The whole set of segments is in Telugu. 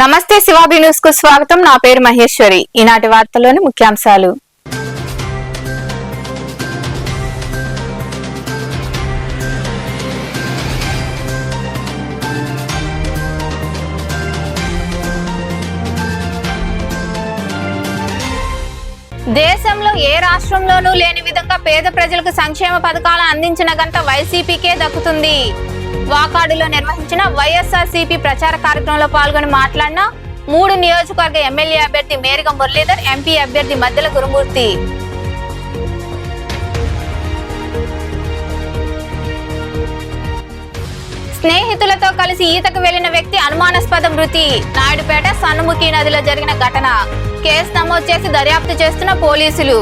నమస్తే శివాబి న్యూస్ కు స్వాగతం. నా పేరు మహేశ్వరి. ఈనాటి వార్తల్లోని ముఖ్యాంశాలు. దేశంలో ఏ రాష్ట్రంలోనూ లేని విధంగా పేద ప్రజలకు సంక్షేమ పథకాలను అందించిన ఘనత వైసీపీకే దక్కుతుంది. వాకాడులో నిర్వహించిన వైఎస్ఆర్సీపీ ప్రచార కార్యక్రమంలో పాల్గొని మాట్లాడిన 3 నియోజకవర్గ ఎమ్మెల్యే అభ్యర్థి మేరిగ మురళీధర్, ఎంపీ అభ్యర్థి మద్దెల గురుమూర్తి. స్నేహితులతో కలిసి ఈతకు వెళ్లిన వ్యక్తి అనుమానాస్పద మృతి. నాయుడుపేట సన్నముఖి నదిలో జరిగిన ఘటన. కేసు నమోదు చేసి దర్యాప్తు చేస్తున్న పోలీసులు.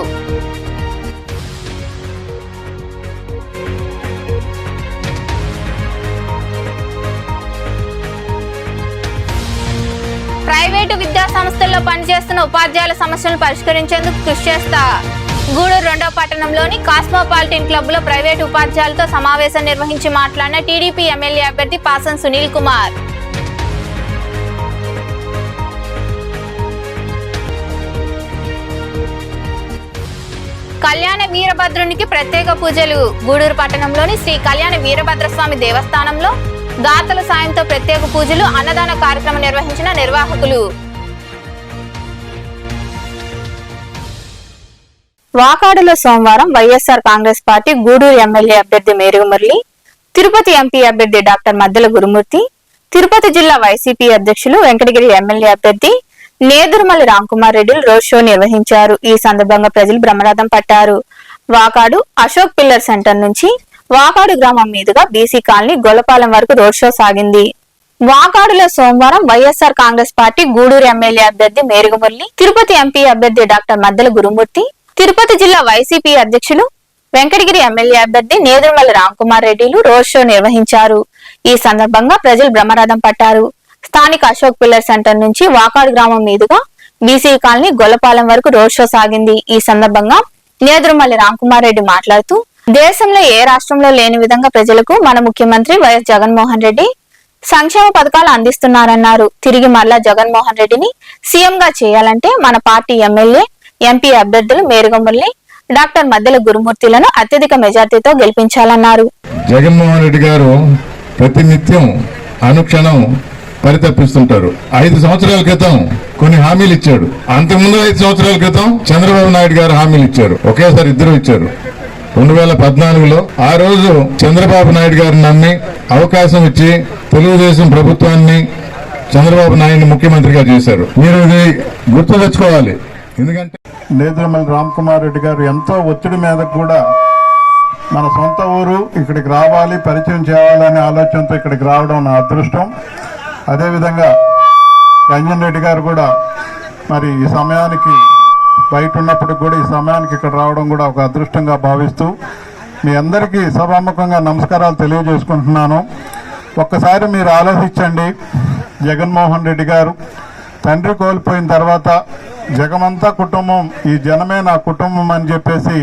ప్రైవేటు విద్యా సంస్థల్లో పనిచేస్తున్న ఉపాధ్యాయుల సమస్యలను పరిష్కరించేందుకు కృషి చేస్తా. గూడూరు 2వ పట్టణంలోని కాస్మోపాలిటన్ క్లబ్ లో ప్రైవేటు ఉపాధ్యాయులతో సమావేశం నిర్వహించి మాట్లాడిన టీడీపీ ఎమ్మెల్యే అభ్యర్థి పాసం సునీల్ కుమార్. కళ్యాణ వీరభద్రునికి ప్రత్యేక పూజలు. గూడూరు పట్టణంలోని శ్రీ కళ్యాణ వీరభద్రస్వామి దేవస్థానంలో దాతల సాయంతో ప్రత్యేక పూజలు, అన్నదాన కార్యక్రమం నిర్వహించిన నిర్వాహకులు. వాకాడులో సోమవారం వైఎస్ఆర్ కాంగ్రెస్ పార్టీ గూడూరు ఎమ్మెల్యే అభ్యర్థి మేరిగ మురళి, తిరుపతి ఎంపీ అభ్యర్థి డాక్టర్ మద్దెల గురుమూర్తి, తిరుపతి జిల్లా వైసీపీ అధ్యక్షులు వెంకటగిరి ఎమ్మెల్యే అభ్యర్థి నేదురుమల్లి రాంకుమార్ రెడ్డిలు రోడ్ షో నిర్వహించారు. ఈ సందర్భంగా ప్రజలు బ్రహ్మరథం పట్టారు. వాకాడు అశోక్ పిల్లర్ సెంటర్ నుంచి వాకాడు గ్రామం మీదుగా బీసీ కాలనీ గొల్లపాలెం వరకు రోడ్ షో సాగింది. వాకాడులో సోమవారం వైఎస్ఆర్ కాంగ్రెస్ పార్టీ గూడూరు ఎమ్మెల్యే అభ్యర్థి మేరిగ మురళి, తిరుపతి ఎంపీ అభ్యర్థి డాక్టర్ మద్దెల గురుమూర్తి, తిరుపతి జిల్లా వైసీపీ అధ్యక్షులు వెంకటగిరి ఎమ్మెల్యే అభ్యర్థి నేదురుమల్లి రాంకుమార్ రెడ్డిలు రోడ్ షో నిర్వహించారు. ఈ సందర్భంగా ప్రజలు బ్రహ్మరథం పట్టారు. స్థానిక అశోక్ పిల్లర్ సెంటర్ నుంచి వాకాడు గ్రామం మీదుగా బీసీ కాలనీ గొల్లపాలెం వరకు రోడ్ షో సాగింది. ఈ సందర్భంగా నేదురుమల్లి రాంకుమార్ రెడ్డి మాట్లాడుతూ, దేశంలో ఏ రాష్ట్రంలో లేని విధంగా ప్రజలకు మన ముఖ్యమంత్రి వైఎస్ జగన్మోహన్ రెడ్డి సంక్షేమ పథకాలు అందిస్తున్నారన్నారు. తిరిగి మరలా జగన్మోహన్ రెడ్డిని సీఎం గా చేయాలంటే మన పార్టీ ఎమ్మెల్యే, ఎంపీ అభ్యర్థులు మేరిగ మురళి, డాక్టర్ మద్దెల గురుమూర్తిలను అత్యధిక మెజార్టీతో గెలిపించాలన్నారు. జగన్మోహన్ రెడ్డి గారు ప్రతినిత్యం అనుక్షణం పరితపిస్తుంటారు. 5 సంవత్సరాల క్రితం కొన్ని హామీలు ఇచ్చాడు. అంతకుముందు 5 సంవత్సరాల క్రితం చంద్రబాబు నాయుడు గారు హామీలు ఇచ్చారు. ఒకేసారి ఇద్దరు ఇచ్చారు. 2014లో ఆ రోజు చంద్రబాబు నాయుడు గారిని నమ్మి అవకాశం ఇచ్చి తెలుగుదేశం ప్రభుత్వాన్ని చంద్రబాబు నాయుడిని ముఖ్యమంత్రిగా చేశారు. మీరు ఇది గుర్తు తెచ్చుకోవాలి. ఎందుకంటే నేదురుమల్లి రాంకుమార్ రెడ్డి గారు ఎంతో ఒత్తిడి మీద కూడా మన సొంత ఊరు ఇక్కడికి రావాలి, పరిచయం చేయాలనే ఆలోచనతో ఇక్కడికి రావడం నా అదృష్టం. అదేవిధంగా రంజన్ రెడ్డి గారు కూడా మరి ఈ సమయానికి బయట ఉన్నప్పుడు కూడా ఈ సమయానికి ఇక్కడ రావడం కూడా ఒక అదృష్టంగా భావిస్తూ మీ అందరికీ సభాముఖంగా నమస్కారాలు తెలియజేసుకుంటున్నాను. ఒక్కసారి మీరు ఆలోచించండి. జగన్మోహన్ రెడ్డి గారు తండ్రి కోల్పోయిన తర్వాత జగమంతా కుటుంబం, ఈ జనమే నా కుటుంబం అని చెప్పేసి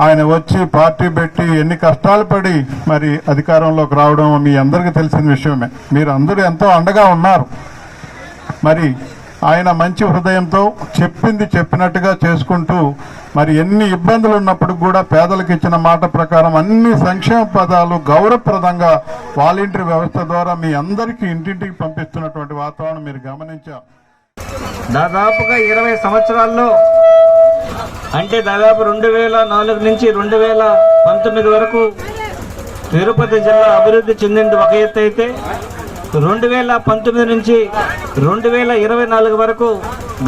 ఆయన వచ్చి పార్టీ పెట్టి ఎన్ని కష్టాలు పడి మరి అధికారంలోకి రావడం మీ అందరికీ తెలిసిన విషయమే. మీరు అందరూ ఎంతో అండగా ఉన్నారు. మరి ఆయన మంచి హృదయంతో చెప్పింది చెప్పినట్టుగా చేసుకుంటూ మరి ఎన్ని ఇబ్బందులు ఉన్నప్పుడు కూడా పేదలకు ఇచ్చిన మాట ప్రకారం అన్ని సంక్షేమ పదాలు గౌరవప్రదంగా వాలంటీర్ వ్యవస్థ ద్వారా మీ అందరికీ ఇంటింటికి పంపిస్తున్నటువంటి వాతావరణం మీరు గమనించారు. దాదాపుగా 20 సంవత్సరాల్లో, అంటే దాదాపు 2004 నుంచి 2019 వరకు తిరుపతి జిల్లా అభివృద్ధి చెందింది ఒక ఎత్తు అయితే, 2019 నుంచి 2024 వరకు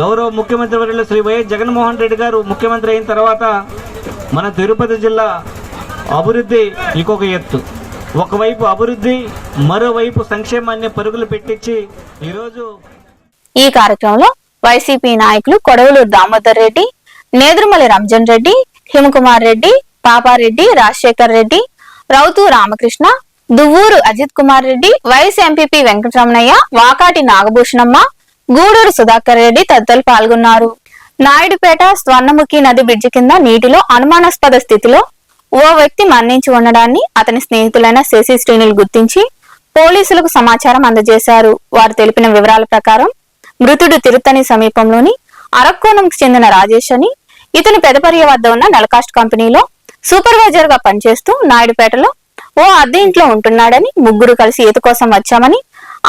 గౌరవ ముఖ్యమంత్రి వర్యులు శ్రీ వైఎస్ జగన్మోహన్ రెడ్డి గారు ముఖ్యమంత్రి అయిన తర్వాత మన తిరుపతి జిల్లా అభివృద్ధి ఇంకొక ఎత్తు. ఒకవైపు అభివృద్ధి, మరోవైపు సంక్షేమాన్ని పరుగులు పెట్టించి ఈరోజు ఈ కార్యక్రమంలో వైసీపీ నాయకులు కొడవలూరు దామోదర్ రెడ్డి, నేదురుమల్లి రంజన్ రెడ్డి, హిమకుమార్ రెడ్డి, పాపారెడ్డి, రాజశేఖర్ రెడ్డి, రౌతు రామకృష్ణ, దువ్వూరు అజిత్ కుమార్ రెడ్డి, వైస్ ఎంపీపీ వెంకటరమణయ్య, వాకాటి నాగభూషణమ్మ, గూడూరు సుధాకర్ రెడ్డి తదితరులు పాల్గొన్నారు. నాయుడుపేట స్వర్ణముఖి నది బ్రిడ్జి కింద నీటిలో అనుమానాస్పద స్థితిలో ఓ వ్యక్తి మరణించి ఉండడాన్ని అతని స్నేహితులైన శశి శ్రీనిల్ గుర్తించి పోలీసులకు సమాచారం అందజేశారు. వారు తెలిపిన వివరాల ప్రకారం మృతుడు తిరుత్తని సమీపంలోని అరక్కోణంకు చెందిన రాజేష్ అని, ఇతను పెదపర్య వద్ద ఉన్న నలకాస్ట్ కంపెనీలో సూపర్వైజర్ గా పనిచేస్తూ నాయుడుపేటలో ఓ అద్దె ఇంట్లో ఉంటున్నాడని, ముగ్గురు కలిసి ఈత కోసం వచ్చామని,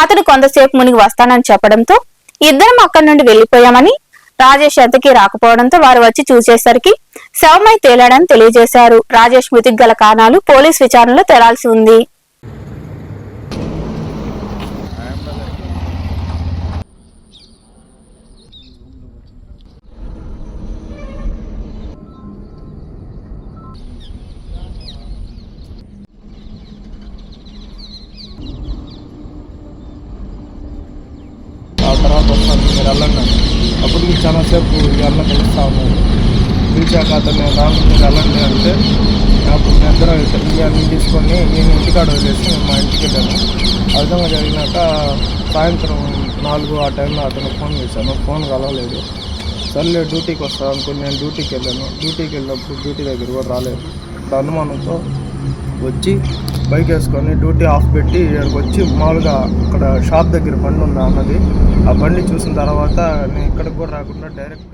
అతడు కొంతసేపు మునిగి వస్తానని చెప్పడంతో ఇద్దరం అక్కడి నుండి వెళ్లిపోయామని, రాజేష్ అద్దెకి రాకపోవడంతో వారు వచ్చి చూసేసరికి శవమై తేలాడని తెలియజేశారు. రాజేష్ మృతికి గల కారణాలు పోలీస్ విచారణలో తేలాల్సి ఉంది. ఆ తర్వాత వస్తాను మీరు వెళ్ళండి. అప్పటికి చాలాసేపు వెళ్ళ పిలుస్తా ఉన్నాను. పిలిచాక అతను రాను మీరు వెళ్ళండి అంటే అప్పుడు నిద్ర ఇవన్నీ తీసుకొని నేను ఇంటికాడ వదిలేసి నేను మా ఇంటికి వెళ్ళాను. ఆ విధంగా జరిగినాక సాయంత్రం 4 ఆ టైంలో అతను ఫోన్ చేశాను. ఫోన్ కలవలేదు. సర్లే డ్యూటీకి వస్తాను అనుకుని నేను డ్యూటీకి వెళ్ళాను. డ్యూటీకి వెళ్ళినప్పుడు డ్యూటీ దగ్గర కూడా రాలేదు. అనుమానంతో వచ్చి బైక్ వేసుకొని డ్యూటీ ఆఫ్ పెట్టి ఇక్కడికి వచ్చి మామూలుగా అక్కడ షాప్ దగ్గర బండి ఉందా అన్నది. ఆ బండి చూసిన తర్వాత నేను ఇక్కడికి కూడా రాకుండా డైరెక్ట్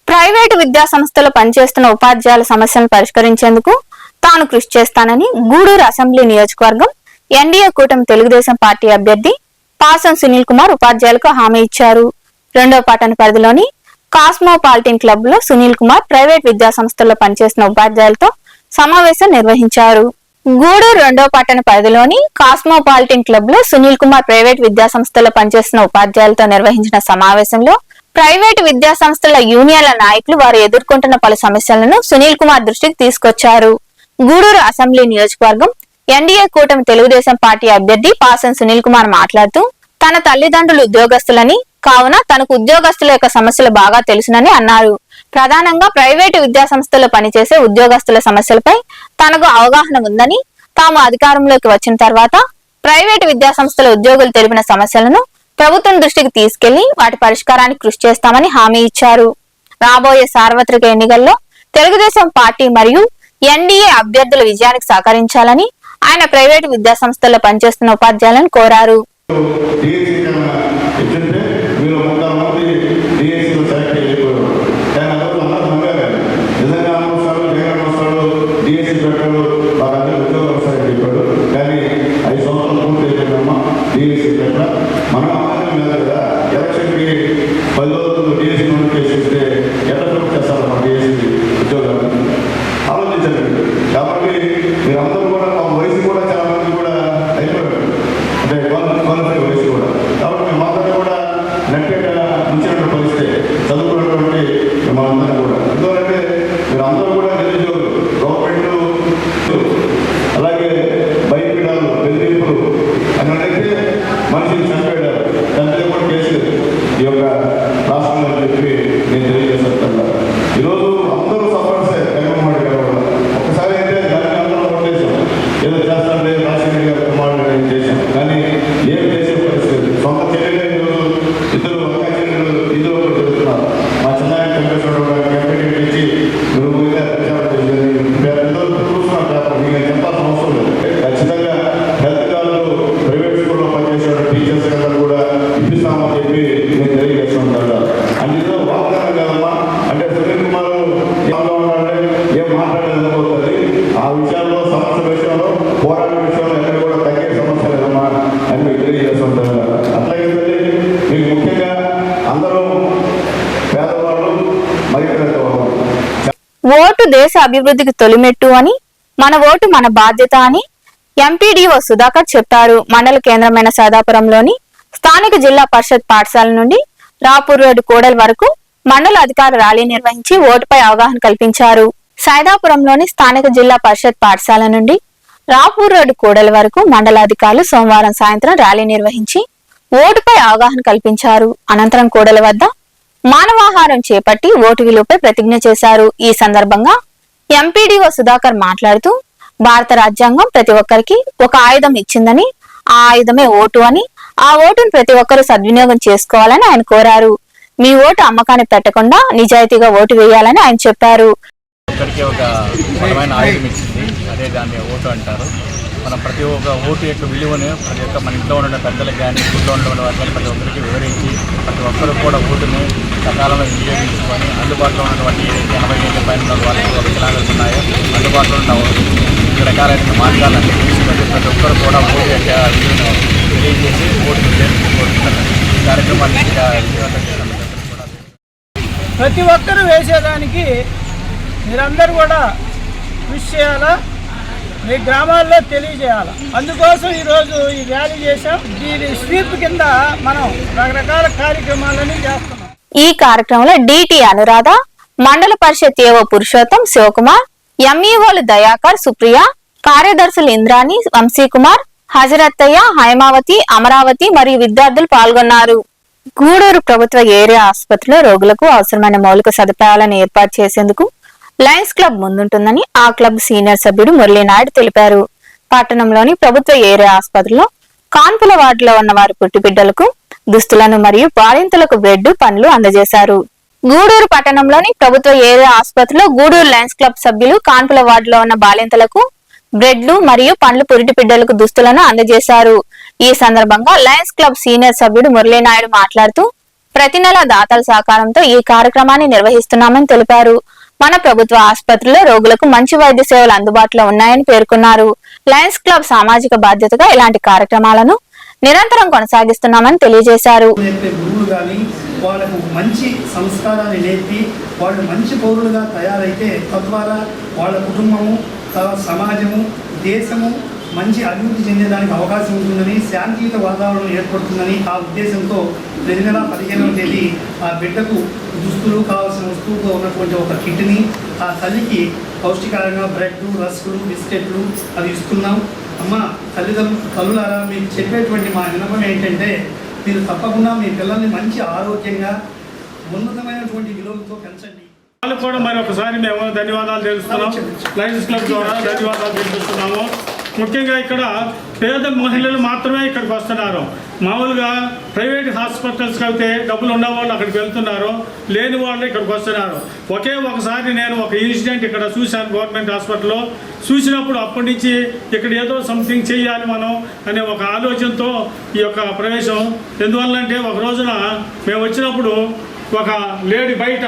ప్రైవేటు విద్యా సంస్థలో పనిచేస్తున్న ఉపాధ్యాయుల సమస్యలను పరిష్కరించేందుకు తాను కృషి చేస్తానని గూడూరు అసెంబ్లీ నియోజకవర్గం ఎన్డీఏ కూటమి తెలుగుదేశం పార్టీ అభ్యర్థి పాసం సునీల్ కుమార్ ఉపాధ్యాయులకు హామీ ఇచ్చారు. 2వ పట్టణ పరిధిలోని కాస్మోపాలిటన్ క్లబ్ లో సునీల్ కుమార్ ప్రైవేట్ విద్యా సంస్థల్లో పనిచేస్తున్న ఉపాధ్యాయులతో సమావేశం నిర్వహించారు. గూడూరు 2వ పట్టణ పరిధిలోని కాస్మోపాలిటన్ క్లబ్ లో సునీల్ కుమార్ ప్రైవేట్ విద్యా సంస్థల్లో పనిచేస్తున్న ఉపాధ్యాయులతో నిర్వహించిన సమావేశంలో ప్రైవేటు విద్యా సంస్థల యూనియన్ల నాయకులు వారు ఎదుర్కొంటున్న పలు సమస్యలను సునీల్ కుమార్ దృష్టికి తీసుకొచ్చారు. గూడూరు అసెంబ్లీ నియోజకవర్గం ఎన్డీఏ కూటమి తెలుగుదేశం పార్టీ అభ్యర్థి పాసం సునీల్ కుమార్ మాట్లాడుతూ తన తల్లిదండ్రులు ఉద్యోగస్తులని కావున తనకు ఉద్యోగస్తుల యొక్క సమస్యలు బాగా తెలుసునని అన్నారు. ప్రధానంగా ప్రైవేటు విద్యా సంస్థల్లో పనిచేసే ఉద్యోగస్తుల సమస్యలపై తనకు అవగాహన ఉందని, తాము అధికారంలోకి వచ్చిన తర్వాత ప్రైవేటు విద్యా సంస్థల ఉద్యోగులు తెలిపిన సమస్యలను ప్రభుత్వం దృష్టికి తీసుకెళ్లి వాటి పరిష్కారానికి కృషి చేస్తామని హామీ ఇచ్చారు. రాబోయే సార్వత్రిక ఎన్నికల్లో తెలుగుదేశం పార్టీ మరియు ఎన్డీఏ అభ్యర్థుల విజయానికి సహకరించాలని ఆయన ప్రైవేటు విద్యా సంస్థల్లో పనిచేస్తున్న ఉపాధ్యాయులను కోరారు. కాబట్టి మీరందరూ కూడా వయసు కూడా చాలా మంది కూడా అయిపోయారు, అంటే వయసు కూడా. కాబట్టి మేమందరూ కూడా నెట్టగా ఉంచినట్టు పరిస్థితి చదువుకున్నటువంటి మేమందరం కూడా. ఎందుకంటే మీరు అందరూ కూడా నిరుద్యోగులు, గవర్నమెంట్ అలాగే భయపీడాలు, బెదిరింపులు అన్నట్లయితే మనిషిని చంపేయడారు, చంపే కూడా కేసులు ఈ యొక్క రాష్ట్రంలో అని చెప్పి నేను తెలియజేస్తాను. ఈరోజు అందరూ సఫర్సే జగన్మోహన్ గారు కూడా. ఒకసారి అయితే దాన్ని అందరం ఓటేసాం, ఏదో చేస్తాంటే రాజశేఖర్ గారు కుమారుడు చేశాం, కానీ ఏం చేసే పరిస్థితి. సొంత చెల్లెలే ఈరోజు ఇద్దరు ఒక్క చెల్లెలు ఇద్దరు ఒకటి చెబుతున్నారు. మా చిన్నాయన చంద్రశేఖర్ గారు క్యాంపెయిన్ ఇచ్చి నువ్వు చూస్తున్నాం పేపర్, మీకు చెప్పాల్సిన అవసరం లేదు. ఖచ్చితంగా హెల్త్ కార్డు ప్రైవేట్ స్కూల్లో పనిచేసే టీచర్స్ అందరూ కూడా ఇప్పిస్తామని చెప్పి నేను తెలియజేస్తుంటాను. అందులో వాగ్దానం కదమ్మా, అంటే సునీల్ కుమార్ ఏం మాట్లాడలేకపోతుంది. ఆ విషయాల్లో సమస్య విషయంలో, పోరాట విషయంలో ఎక్కడ కూడా తగ్గే సమస్య లేదమ్మా అని మీకు తెలియజేస్తుంటారు. అట్లాగే మీకు ముఖ్యంగా అందరూ పేదవాళ్ళు మరియు ఓటు దేశ అభివృద్ధికి తొలిమెట్టు అని, మన ఓటు మన బాధ్యత అని ఎంపీడీఓ సుధాకర్ చెప్పారు. మండల కేంద్రమైన సైదాపురంలోని స్థానిక జిల్లా పరిషత్ పాఠశాల నుండి రాపూర్ రోడ్డు కూడలి వరకు మండల అధికారులు ర్యాలీ నిర్వహించి ఓటుపై అవగాహన కల్పించారు. సైదాపురంలోని స్థానిక జిల్లా పరిషత్ పాఠశాల నుండి రాపూర్ రోడ్డు కూడలి వరకు మండల అధికారులు సోమవారం సాయంత్రం ర్యాలీ నిర్వహించి ఓటుపై అవగాహన కల్పించారు. అనంతరం కూడలి వద్ద మానవాహారం చేపట్టి ఓటు విలువపై ప్రతిజ్ఞ చేశారు. ఈ సందర్భంగా ఎంపీడీఓ సుధాకర్ మాట్లాడుతూ భారత రాజ్యాంగం ప్రతి ఒక్కరికి ఒక ఆయుధం ఇచ్చిందని, ఆ ఆయుధమే ఓటు అని, ఆ ఓటును ప్రతి ఒక్కరూ సద్వినియోగం చేసుకోవాలని ఆయన కోరారు. మీ ఓటు అమ్మకాన్ని పెట్టకుండా నిజాయితీగా ఓటు వేయాలని ఆయన చెప్పారు. ఒక్కడికి ఒక బలమైన ఆయుధం ఇచ్చింది, అదే దాన్ని ఓటు అంటారు. మనం ప్రతి ఒక్క ఓటు యొక్క విలువను ప్రతి ఒక్క మన ఇంట్లో ఉన్న పెద్దలకు కానీ ఊళ్ళో ఉన్న వారికి ప్రతి ఒక్కరికి వివరించి ప్రతి ఒక్కరు కూడా ఓటుని సకాలంలో వినియోగించుకొని అందుబాటులో ఉన్నటువంటి 85 పైన ఉన్న వాళ్ళకి వికలాంగులు ఉన్నాయో అందుబాటులో ఉన్న వివిధ రకాలైన మార్గాలన్నీ తీసుకొని ప్రతి ఒక్కరు కూడా ఓటు యొక్క విలువను తెలియజేసి ఓటును చేర్చుకోవాలని ఈ కార్యక్రమాన్ని విజయవంతం చేసినందుకు కూడా ప్రతి ఒక్కరూ వేసేదానికి మీరందరూ కూడా కృషి చేయాలా, మీ గ్రామాల్లో తెలియజేయాలి. అందుకోసం ఈరోజు ఈ ర్యాలీ చేసాం. దీని స్వీప్ కింద మనం రకరకాల కార్యక్రమాలని చేస్తున్నాం. ఈ కార్యక్రమంలో డిటి అనురాధ, మండల పరిషత్ ఏవో పురుషోత్తం, శివకుమార్, ఎంఈఓలు దయాకర్, సుప్రియ, కార్యదర్శులు ఇంద్రాణి, వంశీకుమార్, హజరత్తయ్య, హైమావతి, అమరావతి మరియు విద్యార్థులు పాల్గొన్నారు. గూడూరు ప్రభుత్వ ఏరియా ఆసుపత్రిలో రోగులకు అవసరమైన మౌలిక సదుపాయాలను ఏర్పాటు చేసేందుకు లయన్స్ క్లబ్ ముందుంటుందని ఆ క్లబ్ సీనియర్ సభ్యుడు మురళీనాయుడు తెలిపారు. పట్టణంలోని ప్రభుత్వ ఏరియా ఆసుపత్రిలో కాన్పుల వార్డులో ఉన్న వారి పుట్టిబిడ్డలకు దుస్తులను మరియు బాలింతలకు బ్రెడ్, పండ్లు అందజేశారు. గూడూరు పట్టణంలోని ప్రభుత్వ ఏరియా ఆసుపత్రిలో గూడూరు లయన్స్ క్లబ్ సభ్యులు కాన్పుల వార్డులో ఉన్న బాలింతలకు బ్రెడ్లు మరియు పండ్లు పురిటి బిడ్డలకు దుస్తులను అందజేశారు. ఈ సందర్భంగా లయన్స్ క్లబ్ సీనియర్ సభ్యుడు మురళీనాయుడు మాట్లాడుతూ ప్రతి నెల దాతల సహకారంతో ఈ కార్యక్రమాన్ని నిర్వహిస్తున్నామని తెలిపారు. మన ప్రభుత్వ ఆసుపత్రిలో రోగులకు మంచి వైద్య సేవలు అందుబాటులో ఉన్నాయని పేర్కొన్నారు. లయన్స్ క్లబ్ సామాజిక బాధ్యతగా ఇలాంటి కార్యక్రమాలను నిరంతరం కొనసాగిస్తున్నామని తెలియజేశారు. గురువులు కానీ వాళ్ళకు మంచి సంస్కారాన్ని నేర్పి వాళ్ళు మంచి పౌరులుగా తయారైతే తద్వారా వాళ్ళ కుటుంబము, సమాజము, దేశము మంచి అభివృద్ధి చెందేదానికి అవకాశం ఉంటుందని, శాంతియుత వాతావరణం ఏర్పడుతుందని ఆ ఉద్దేశంతో ప్రతి నెల 15వ తేదీ ఆ బిడ్డకు దుస్తులు, కావాల్సిన వస్తువుతో ఉన్నటువంటి ఒక కిట్ని ఆ తల్లికి పౌష్టికారంగా బ్రెడ్, రస్కులు, బిస్కెట్లు అవి ఇస్తున్నాం. అమ్మ తల్లులారా, మీకు చెప్పేటువంటి మా విన్నపం ఏంటంటే మీరు తప్పకుండా మీ పిల్లల్ని మంచి ఆరోగ్యంగా ఉన్నతమైనటువంటి విలువలతో పెంచండి. వాళ్ళకు కూడా మరి ఒకసారి మేము ధన్యవాదాలు తెలుస్తున్నాం. లయన్స్ క్లబ్ ద్వారా ధన్యవాదాలు తెలుస్తున్నాము. ముఖ్యంగా ఇక్కడ పేద మహిళలు మాత్రమే ఇక్కడికి వస్తున్నారు. మామూలుగా ప్రైవేట్ హాస్పిటల్స్కి అయితే డబ్బులు ఉన్న వాళ్ళు అక్కడికి వెళ్తున్నారు, లేని వాళ్ళు ఇక్కడికి వస్తున్నారు. ఒకసారి నేను ఒక ఇన్సిడెంట్ ఇక్కడ చూశాను గవర్నమెంట్ హాస్పిటల్లో. చూసినప్పుడు అప్పటి నుంచి ఇక్కడ ఏదో సంథింగ్ చేయాలి మనం అనే ఒక ఆలోచనతో ఈ యొక్క ప్రవేశం. ఎందువల్లంటే ఒక రోజున మేము వచ్చినప్పుడు ఒక లేడీ బయట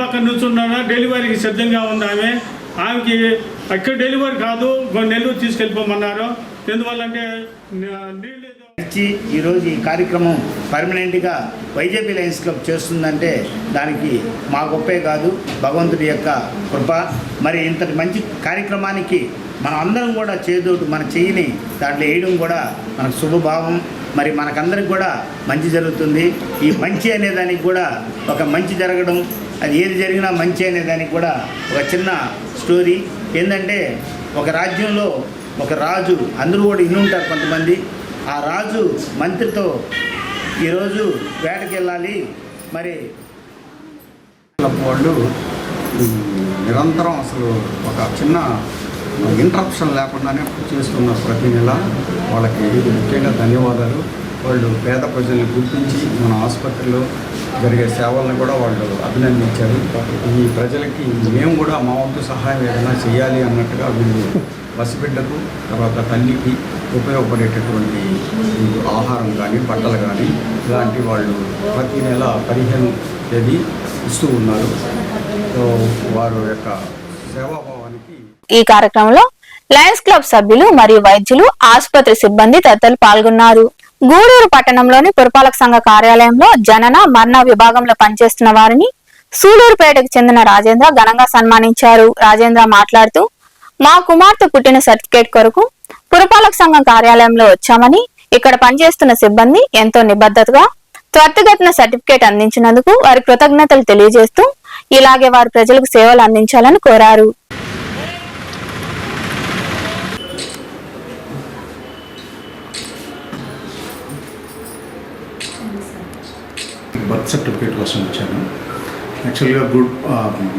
పక్కన నుంచున్న డెలివరీకి సిద్ధంగా ఉంది. ఆమెకి ఇక్కడ డెలివరీ కాదు, నెల్లూరు తీసుకెళ్ళిపోమన్నారు. ఎందువల్లంటే ఈరోజు ఈ కార్యక్రమం పర్మనెంట్గా వైజేపీ లయన్స్ క్లబ్ చేస్తుందంటే దానికి మా గొప్పే కాదు, భగవంతుడి యొక్క కృప. మరి ఇంతటి మంచి కార్యక్రమానికి మనం అందరం కూడా చేదోటు మన చెయ్యిని దాంట్లో వేయడం కూడా మనకు శుభభావం. మరి మనకందరికి కూడా మంచి జరుగుతుంది. ఈ మంచి అనేదానికి కూడా ఒక మంచి జరగడం, అది ఏది జరిగినా మంచి అనేదానికి కూడా ఒక చిన్న స్టోరీ ఏంటంటే, ఒక రాజ్యంలో ఒక రాజు, అందరూ కూడా ఇన్ని ఉంటారు కొంతమంది. ఆ రాజు మంత్రితో ఈరోజు వేటకి వెళ్ళాలి. మరి వాళ్ళు నిరంతరం అసలు ఒక చిన్న ఇంటరప్షన్ లేకుండానే చేస్తున్నారు ప్రతి నెల. వాళ్ళకి ముఖ్యంగా ధన్యవాదాలు. వాళ్ళు పేద ప్రజల్ని గుర్తించి మన ఆసుపత్రిలో జరిగే సేవలను కూడా వాళ్ళు అభినందించారు. ఈ ప్రజలకి మేము కూడా మా వంతు సహాయం ఏదైనా చేయాలి అన్నట్టుగా వీళ్ళు పసిబిడ్డకు, తర్వాత తల్లికి ఉపయోగపడేటటువంటి ఆహారం కానీ, బట్టలు కానీ ఇలాంటి వాళ్ళు ప్రతి నెల 15వ తేదీ ఇస్తూ ఉన్నారు. సో వారు యొక్క సేవాభావానికి ఈ కార్యక్రమంలో లయన్స్ క్లబ్ సభ్యులు మరియు వైద్యులు, ఆసుపత్రి సిబ్బంది తదితరులు పాల్గొన్నారు. గూడూరు పట్టణంలోని పురపాలక సంఘ కార్యాలయంలో జనన మరణ విభాగంలో పనిచేస్తున్న వారిని సూలూరుపేటకు చెందిన రాజేంద్ర ఘనంగా సన్మానించారు. రాజేంద్ర మాట్లాడుతూ, మా కుమార్తె పుట్టిన సర్టిఫికేట్ కొరకు పురపాలక సంఘం కార్యాలయంలో వచ్చామని, ఇక్కడ పనిచేస్తున్న సిబ్బంది ఎంతో నిబద్ధతగా త్వరితగతిన సర్టిఫికేట్ అందించినందుకు వారి కృతజ్ఞతలు తెలియజేస్తూ ఇలాగే వారు ప్రజలకు సేవలు అందించాలని కోరారు. బర్త్ సర్టిఫికేట్ కోసం వచ్చాను. యాక్చువల్గా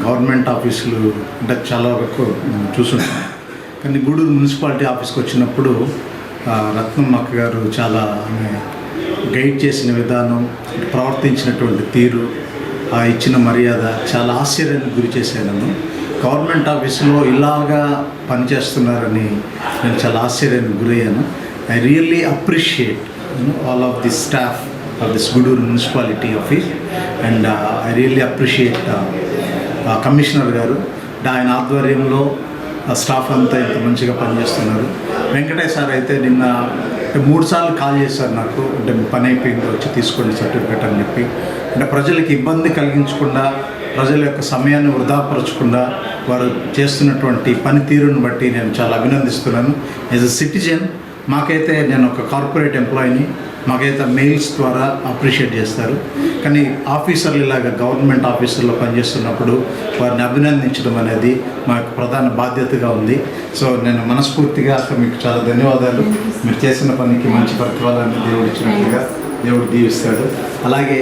గవర్నమెంట్ ఆఫీసులు అంటే చాలా వరకు చూసుంటాను, కానీ గూడూరు మున్సిపాలిటీ ఆఫీస్కి వచ్చినప్పుడు రత్నం అక్క గారు చాలా గైడ్ చేసిన విధానం, ప్రవర్తించినటువంటి తీరు, ఇచ్చిన మర్యాద చాలా ఆశ్చర్యానికి గురి చేశాను. గవర్నమెంట్ ఆఫీసులో ఇలాగా పనిచేస్తున్నారని నేను చాలా ఆశ్చర్యానికి గురయ్యాను. I really appreciate all of the staff of this Gudur municipality office and I really appreciate commissioner గారు. ఆయన ఆధ్వర్యంలో స్టాఫ్ అంతా ఇంత మంచిగా పనిచేస్తున్నారు. వెంకటేష్ సార్ అయితే నిన్న 3 సార్లు కాల్ చేశారు నాకు, అంటే పని అయిపోయింది వచ్చి తీసుకోండి సర్టిఫికేట్ అని చెప్పి. అంటే ప్రజలకు ఇబ్బంది కలిగించకుండా, ప్రజల యొక్క సమయాన్ని వృధాపరచకుండా వారు చేస్తున్నటువంటి పనితీరును బట్టి నేను చాలా అభినందిస్తున్నాను. యాజ్ ఎ సిటిజన్ మాకైతే, నేను ఒక కార్పొరేట్ ఎంప్లాయీని, మాకైతే మెయిల్స్ ద్వారా అప్రిషియేట్ చేస్తారు. కానీ ఆఫీసర్లు ఇలాగ గవర్నమెంట్ ఆఫీసర్లో పనిచేస్తున్నప్పుడు వారిని అభినందించడం అనేది మాకు ప్రధాన బాధ్యతగా ఉంది. సో నేను మనస్ఫూర్తిగా అసలు మీకు చాలా ధన్యవాదాలు. మీరు చేసిన పనికి మంచి ప్రతిఫలాన్ని దేవుడు ఇచ్చినట్లుగా దేవుడు దీవిస్తాడు. అలాగే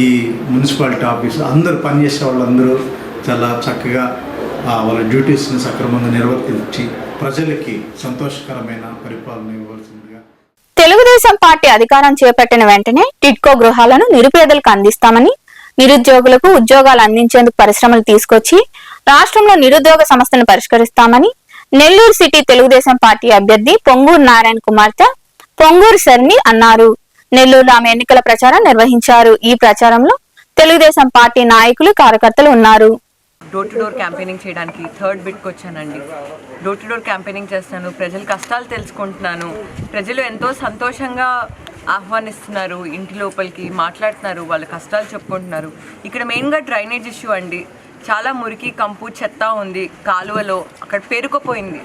ఈ మున్సిపాలిటీ ఆఫీసు అందరూ పనిచేసే వాళ్ళందరూ చాలా చక్కగా వాళ్ళ డ్యూటీస్ని సక్రమంగా నిర్వర్తించి ప్రజలకి సంతోషకరమైన పరిపాలన ఇవ్వాల్సిందిగా. తెలుగుదేశం పార్టీ అధికారం చేపట్టిన వెంటనే టిడ్కో గృహాలను నిరుపేదలకు అందిస్తామని, నిరుద్యోగులకు ఉద్యోగాలు అందించేందుకు పరిశ్రమలు తీసుకొచ్చి రాష్ట్రంలో నిరుద్యోగ సమస్యను పరిష్కరిస్తామని నెల్లూరు సిటీ తెలుగుదేశం పార్టీ అభ్యర్థి పొంగూరు నారాయణ కుమార్తె పొంగూరు శర్ని అన్నారు. నెల్లూరులో ఆమె ఎన్నికల ప్రచారం నిర్వహించారు. ఈ ప్రచారంలో తెలుగుదేశం పార్టీ నాయకులు, కార్యకర్తలు ఉన్నారు. డోర్ టు డోర్ క్యాంపెయినింగ్ చేయడానికి 3rd బిట్కి వచ్చానండి. డోర్ టు డోర్ క్యాంపెయినింగ్ చేస్తాను, ప్రజల కష్టాలు తెలుసుకుంటున్నాను. ప్రజలు ఎంతో సంతోషంగా ఆహ్వానిస్తున్నారు, ఇంటి లోపలికి మాట్లాడుతున్నారు, వాళ్ళ కష్టాలు చెప్పుకుంటున్నారు. ఇక్కడ మెయిన్గా డ్రైనేజ్ ఇష్యూ అండి. చాలా మురికి, కంపు, చెత్త ఉంది కాలువలో, అక్కడ పేరుకుపోయింది.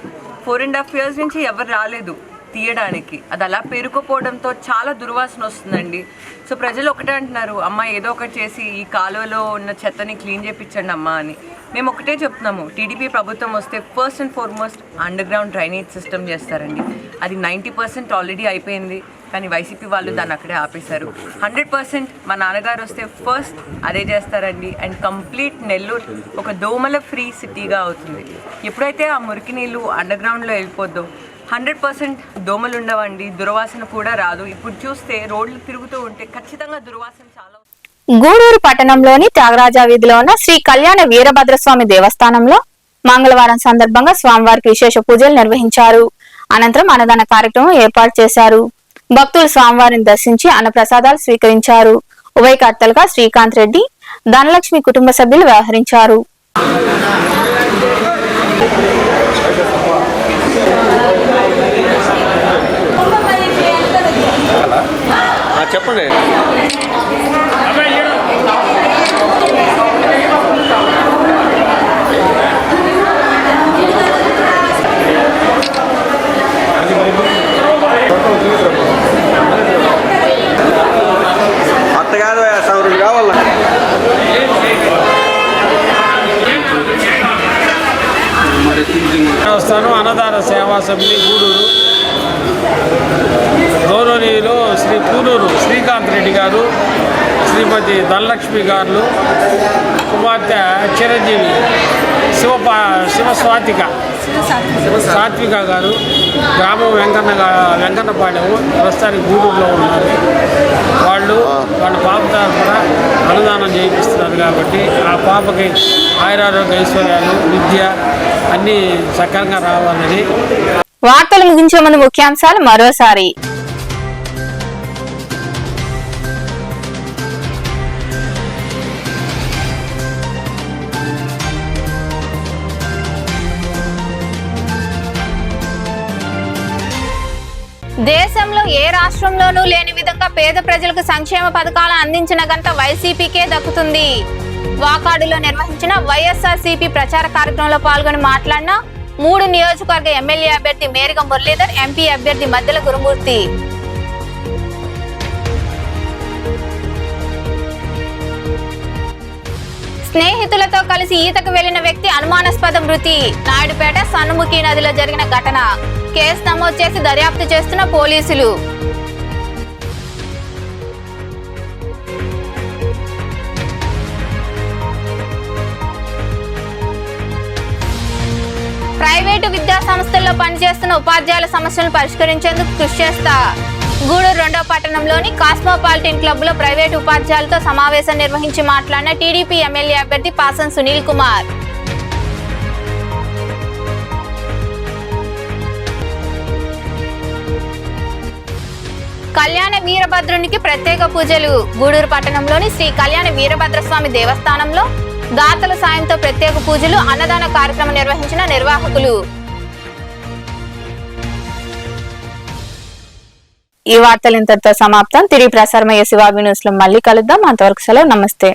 4.5 years నుంచి ఎవరు రాలేదు తీయడానికి. అది అలా పేరుకుపోవడంతో చాలా దుర్వాసన వస్తుందండి. సో ప్రజలు ఒకటే అంటున్నారు, అమ్మ ఏదో ఒకటి చేసి ఈ కాలువలో ఉన్న చెత్తని క్లీన్ చేయించండి అమ్మ అని. మేము ఒకటే చెప్తున్నాము, టీడీపీ ప్రభుత్వం వస్తే first and foremost under ground drainage system చేస్తారండి. అది 90% ఆల్రెడీ అయిపోయింది, కానీ వైసీపీ వాళ్ళు దాన్ని అక్కడే ఆపేశారు. 100% మా నాన్నగారు వస్తే ఫస్ట్ అదే చేస్తారండి. అండ్ కంప్లీట్ నెల్లూరు ఒక దోమల ఫ్రీ సిటీగా అవుతుంది. ఎప్పుడైతే ఆ మురికి నీళ్ళు అండర్ గ్రౌండ్లో వెళ్ళిపోద్దో 100% దోమలు ఉండవండి, దుర్వాసన కూడా రాదు. ఇప్పుడు చూస్తే రోడ్లు తిరుగుతూ ఉంటే ఖచ్చితంగా దుర్వాసన చాలా. గూడూరు పట్టణంలోని త్యాగరాజ వీధిలో ఉన్న శ్రీ కళ్యాణ వీరభద్రస్వామి దేవస్థానంలో మంగళవారం సందర్భంగా స్వామివారికి విశేష పూజలు నిర్వహించారు. అనంతరం అన్నదాన కార్యక్రమం ఏర్పాటు చేశారు. భక్తులు స్వామివారిని దర్శించి అన్నప్రసాదాలు స్వీకరించారు. ఉభయకర్తలుగా శ్రీకాంత్ రెడ్డి, ధనలక్ష్మి కుటుంబ సభ్యులు వ్యవహరించారు. చెప్పండి. అత్తగారు సౌరుడు కావాల. దేవస్థానం అన్నదాన సేవా సమితి గూడూరు గౌరవనీయులు శ్రీ పూనూరు శ్రీకాంత్ రెడ్డి గారు, శ్రీమతి ధనలక్ష్మి గారు, కుమార్తె చిరంజీవి సాత్విక గారు, గ్రామం వెంకన్నపాడెము, ప్రస్తుతానికి గూడూరులో ఉన్నారు. వాళ్ళ పాప తరఫున అన్నదానం చేయిస్తున్నారు కాబట్టి ఆ పాపకి ఆయురారోగ్య ఐశ్వర్యాలు, విద్య అన్నీ సక్రమంగా రావాలని. వార్తలు ముగించే ముందు ముఖ్యాంశాలు మరోసారి. దేశంలో ఏ రాష్ట్రంలోనూ లేని విధంగా పేద ప్రజలకు సంక్షేమ పథకాలను అందించిన ఘనత వైసీపీకే దక్కుతుంది. వాకాడులో నిర్వహించిన వైఎస్ఆర్సీపీ ప్రచార కార్యక్రమంలో పాల్గొని మాట్లాడిన 3 నియోజకవర్గ ఎమ్మెల్యే అభ్యర్థి మేరిగ మురళీధర్, ఎంపీ అభ్యర్థి మద్దెల గురుమూర్తి. స్నేహితులతో కలిసి ఈతకు వెళ్లిన వ్యక్తి అనుమానాస్పద మృతి. నాయుడుపేట సన్నుముఖి నదిలో జరిగిన ఘటన. కేసు నమోదు చేసి దర్యాప్తు చేస్తున్న పోలీసులు. ప్రైవేటు విద్యా సంస్థల్లో పనిచేస్తున్న ఉపాధ్యాయుల సమస్యలను పరిష్కరించేందుకు కృషి చేస్తా. గూడూరు 2వ పట్టణంలోని కాస్మోపాలిటన్ క్లబ్ లో ప్రైవేటు ఉపాధ్యాయులతో సమావేశం నిర్వహించి మాట్లాడిన టీడీపీ ఎమ్మెల్యే అభ్యర్థి పాసం సునీల్ కుమార్. కళ్యాణ వీరభద్రునికి ప్రత్యేక పూజలు. గూడూరు పట్టణంలోని శ్రీ కళ్యాణ వీరభద్రస్వామి దేవస్థానంలో దాతల సాయంతో ప్రత్యేక పూజలు, అన్నదాన కార్యక్రమం నిర్వహించిన నిర్వాహకులు. ఈ వార్తలు ఇంతటితో సమాప్తం. తిరిగి ప్రసారమయ్యే శివాబి న్యూస్ లో మళ్ళీ కలుద్దాం. అంతవరకు సెలవు. నమస్తే.